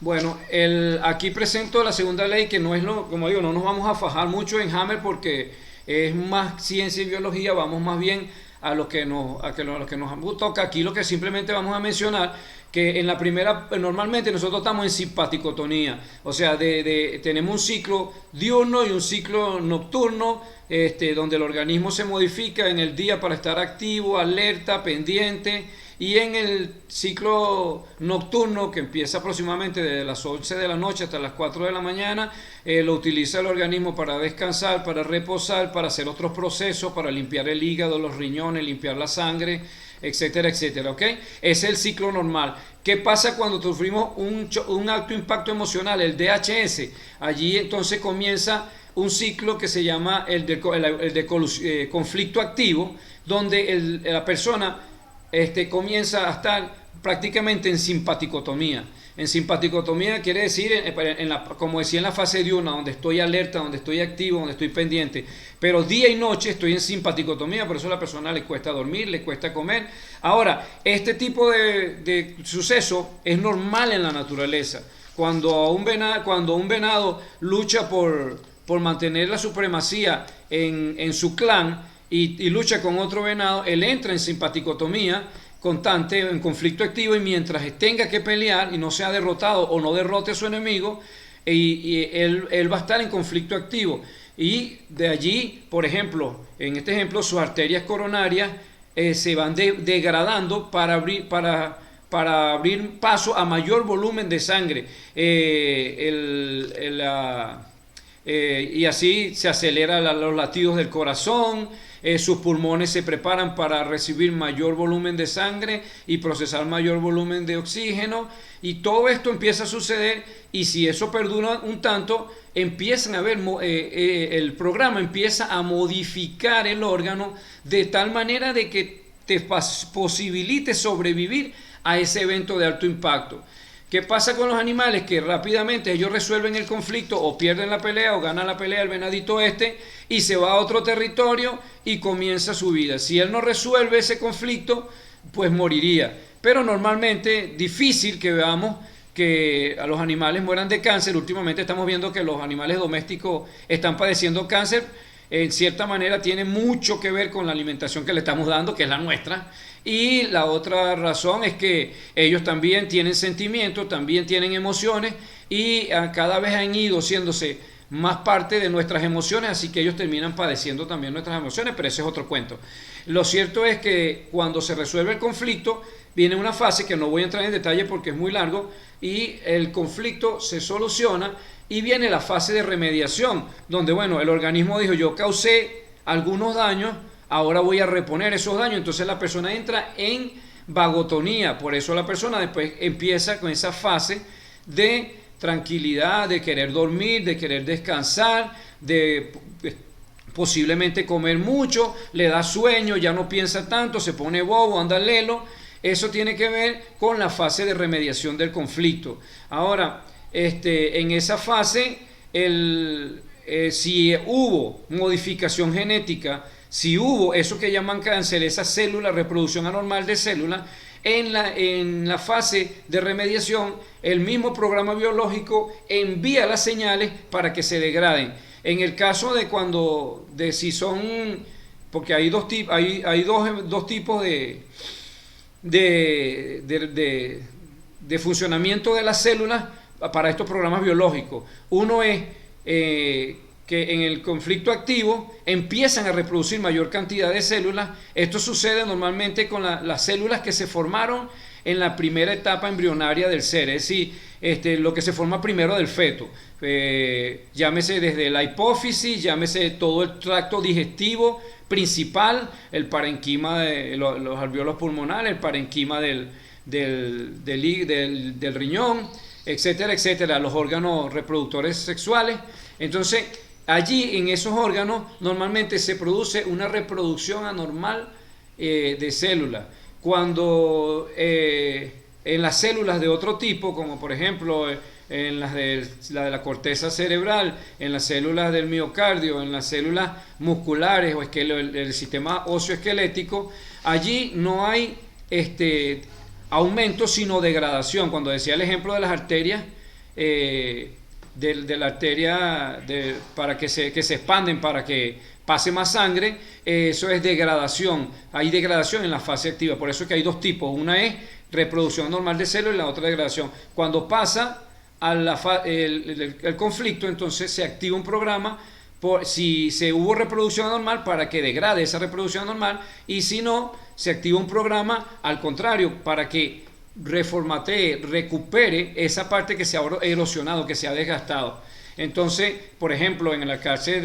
Bueno, aquí presento la segunda ley que no es lo, como digo, no nos vamos a fajar mucho en Hammer porque es más ciencia y biología, vamos más bien a lo que nos toca. Aquí lo que simplemente vamos a mencionar que en la primera, normalmente nosotros estamos en simpaticotonía, o sea, tenemos un ciclo diurno y un ciclo nocturno, donde el organismo se modifica en el día para estar activo, alerta, pendiente, y en el ciclo nocturno, que empieza aproximadamente desde las 11 de la noche hasta las 4 de la mañana, lo utiliza el organismo para descansar, para reposar, para hacer otros procesos, para limpiar el hígado, los riñones, limpiar la sangre, etcétera, etcétera, ¿ok? Ese es el ciclo normal. ¿Qué pasa cuando sufrimos un alto impacto emocional, el DHS? Allí entonces comienza un ciclo que se llama el de conflicto activo, donde la persona comienza a estar prácticamente en simpaticotomía. En simpaticotomía quiere decir, como decía, en la fase diurna, donde estoy alerta, donde estoy activo, donde estoy pendiente, pero día y noche estoy en simpaticotomía, por eso a la persona le cuesta dormir, le cuesta comer. Ahora, este tipo de suceso es normal en la naturaleza. Cuando un venado lucha por mantener la supremacía en su clan, y lucha con otro venado, él entra en simpaticotomía constante, en conflicto activo, y mientras tenga que pelear y no sea derrotado o no derrote a su enemigo, él va a estar en conflicto activo. Y de allí, por ejemplo, en este ejemplo, sus arterias coronarias se van degradando para abrir paso a mayor volumen de sangre. Y así se aceleran los latidos del corazón, sus pulmones se preparan para recibir mayor volumen de sangre y procesar mayor volumen de oxígeno, y todo esto empieza a suceder, y si eso perdura un tanto, empiezan a ver, el programa empieza a modificar el órgano de tal manera de que te posibilite sobrevivir a ese evento de alto impacto. ¿Qué pasa con los animales? Que rápidamente ellos resuelven el conflicto, o pierden la pelea o ganan la pelea el venadito y se va a otro territorio y comienza su vida. Si él no resuelve ese conflicto, pues moriría. Pero normalmente difícil que veamos que a los animales mueran de cáncer. Últimamente estamos viendo que los animales domésticos están padeciendo cáncer. En cierta manera tiene mucho que ver con la alimentación que le estamos dando, que es la nuestra. Y la otra razón es que ellos también tienen sentimientos, también tienen emociones, y cada vez han ido siéndose más parte de nuestras emociones, así que ellos terminan padeciendo también nuestras emociones, pero ese es otro cuento. Lo cierto es que cuando se resuelve el conflicto, viene una fase que no voy a entrar en detalle porque es muy largo, y el conflicto se soluciona, y viene la fase de remediación, donde bueno, el organismo dijo: yo causé algunos daños, ahora voy a reponer esos daños. Entonces la persona entra en vagotonía. Por eso la persona después empieza con esa fase de tranquilidad, de querer dormir, de querer descansar, de posiblemente comer mucho, le da sueño, ya no piensa tanto, se pone bobo, anda lelo. Eso tiene que ver con la fase de remediación del conflicto. Ahora, en esa fase, si hubo modificación genética, si hubo eso que llaman cáncer, esa célula, reproducción anormal de células, en la fase de remediación, el mismo programa biológico envía las señales para que se degraden. En el caso de si son, porque hay dos tipos de funcionamiento de las células para estos programas biológicos. Uno es que en el conflicto activo empiezan a reproducir mayor cantidad de células. Esto sucede normalmente con las células que se formaron en la primera etapa embrionaria del ser, es decir, lo que se forma primero del feto. Llámese desde la hipófisis, llámese todo el tracto digestivo principal, el parenquima de los alvéolos pulmonares, el parenquima del riñón, etcétera, etcétera, los órganos reproductores sexuales. Entonces, allí en esos órganos normalmente se produce una reproducción anormal de células. Cuando en las células de otro tipo, como por ejemplo en las de la corteza cerebral, en las células del miocardio, en las células musculares o el sistema óseo esquelético, allí no hay aumento sino degradación. Cuando decía el ejemplo de las arterias, de la arteria para que se expanden, para que pase más sangre. Eso es degradación. Hay degradación en la fase activa. Por eso es que hay dos tipos. Una es reproducción normal de células y la otra degradación. Cuando pasa el conflicto, entonces se activa un programa si se hubo reproducción anormal para que degrade esa reproducción anormal, y si no, se activa un programa al contrario para que reformatee, recupere esa parte que se ha erosionado, que se ha desgastado. Entonces, por ejemplo, en el cáncer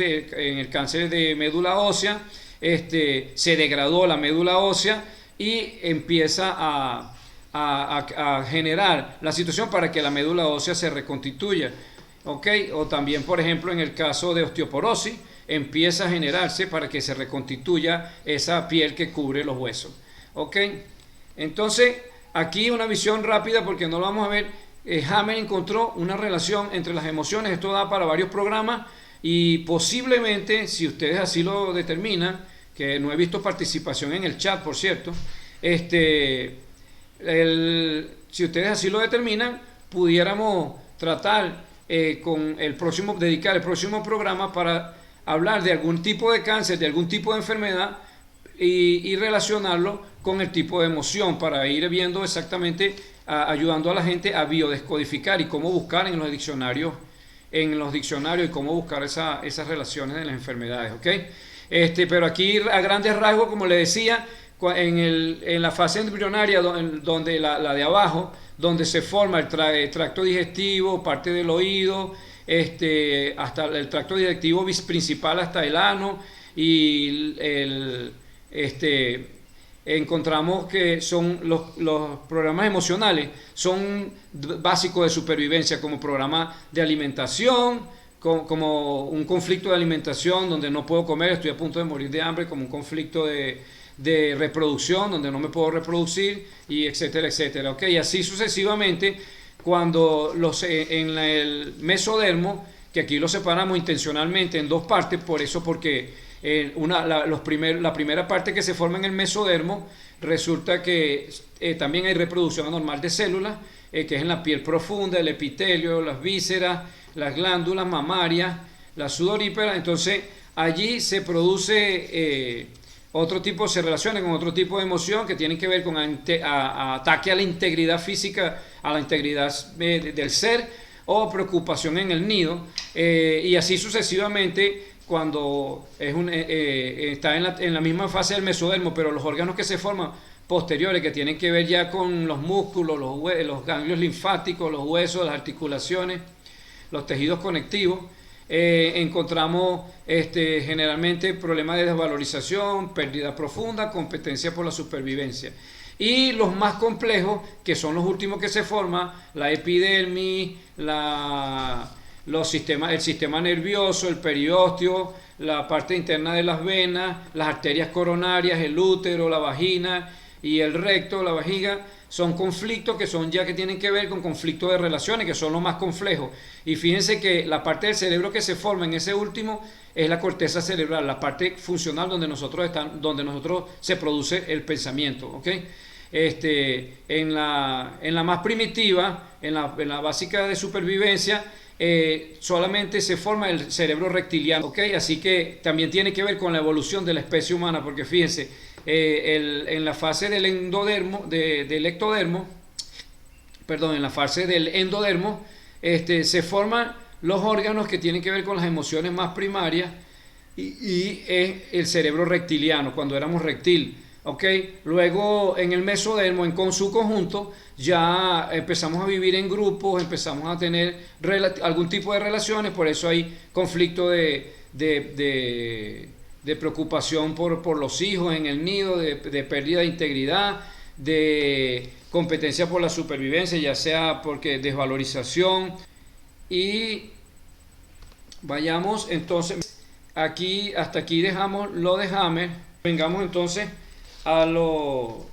de médula ósea, se degradó la médula ósea y empieza a generar la situación para que la médula ósea se reconstituya. ¿Okay? O también, por ejemplo, en el caso de osteoporosis, empieza a generarse para que se reconstituya esa piel que cubre los huesos. ¿Okay? Entonces, aquí una visión rápida porque no lo vamos a ver. Hammer encontró una relación entre las emociones. Esto da para varios programas y posiblemente, si ustedes así lo determinan, que no he visto participación en el chat, por cierto, si ustedes así lo determinan, pudiéramos tratar dedicar el próximo programa para hablar de algún tipo de cáncer, de algún tipo de enfermedad y relacionarlo con el tipo de emoción para ir viendo exactamente, ayudando a la gente a biodescodificar y cómo buscar en los diccionarios y cómo buscar esas relaciones de las enfermedades, ¿ok? Pero aquí a grandes rasgos, como le decía, en la fase embrionaria, donde la de abajo, donde se forma el tracto digestivo, parte del oído, hasta el tracto digestivo principal hasta el ano, y encontramos que son los programas emocionales, son básicos de supervivencia, como programa de alimentación, como un conflicto de alimentación donde no puedo comer, estoy a punto de morir de hambre, como un conflicto de reproducción donde no me puedo reproducir, y etcétera, etcétera. ¿Okay? Y así sucesivamente, cuando en el mesodermo, que aquí lo separamos intencionalmente en dos partes, por eso, porque la primera parte que se forma en el mesodermo, resulta que también hay reproducción anormal de células, que es en la piel profunda, el epitelio, las vísceras, las glándulas mamarias, la sudorípara. Entonces allí se produce se relaciona con otro tipo de emoción que tienen que ver con ataque a la integridad física, a la integridad del ser, o preocupación en el nido, y así sucesivamente. Cuando está en la misma fase del mesodermo, pero los órganos que se forman posteriores, que tienen que ver ya con los músculos, los ganglios linfáticos, los huesos, las articulaciones, los tejidos conectivos, encontramos generalmente problemas de desvalorización, pérdida profunda, competencia por la supervivencia. Y los más complejos, que son los últimos que se forman, la epidermis, el sistema nervioso, el periósteo, la parte interna de las venas, las arterias coronarias, el útero, la vagina y el recto, la vejiga. Son conflictos que tienen que ver con conflictos de relaciones, que son los más complejos. Y fíjense que la parte del cerebro que se forma en ese último es la corteza cerebral, la parte funcional donde nosotros se produce el pensamiento, ¿ok? En la más primitiva, en la básica de supervivencia, solamente se forma el cerebro reptiliano, ¿ok? Así que también tiene que ver con la evolución de la especie humana, porque fíjense, en la fase del en la fase del endodermo, se forman los órganos que tienen que ver con las emociones más primarias, y es el cerebro reptiliano, cuando éramos reptil. Okay. Luego en el mesodermo, con su conjunto, ya empezamos a vivir en grupos, empezamos a tener algún tipo de relaciones, por eso hay conflicto de preocupación por los hijos en el nido, de pérdida de integridad, de competencia por la supervivencia, ya sea porque desvalorización. Y vayamos entonces, hasta aquí dejamos lo de Hammer. Vengamos entonces a lo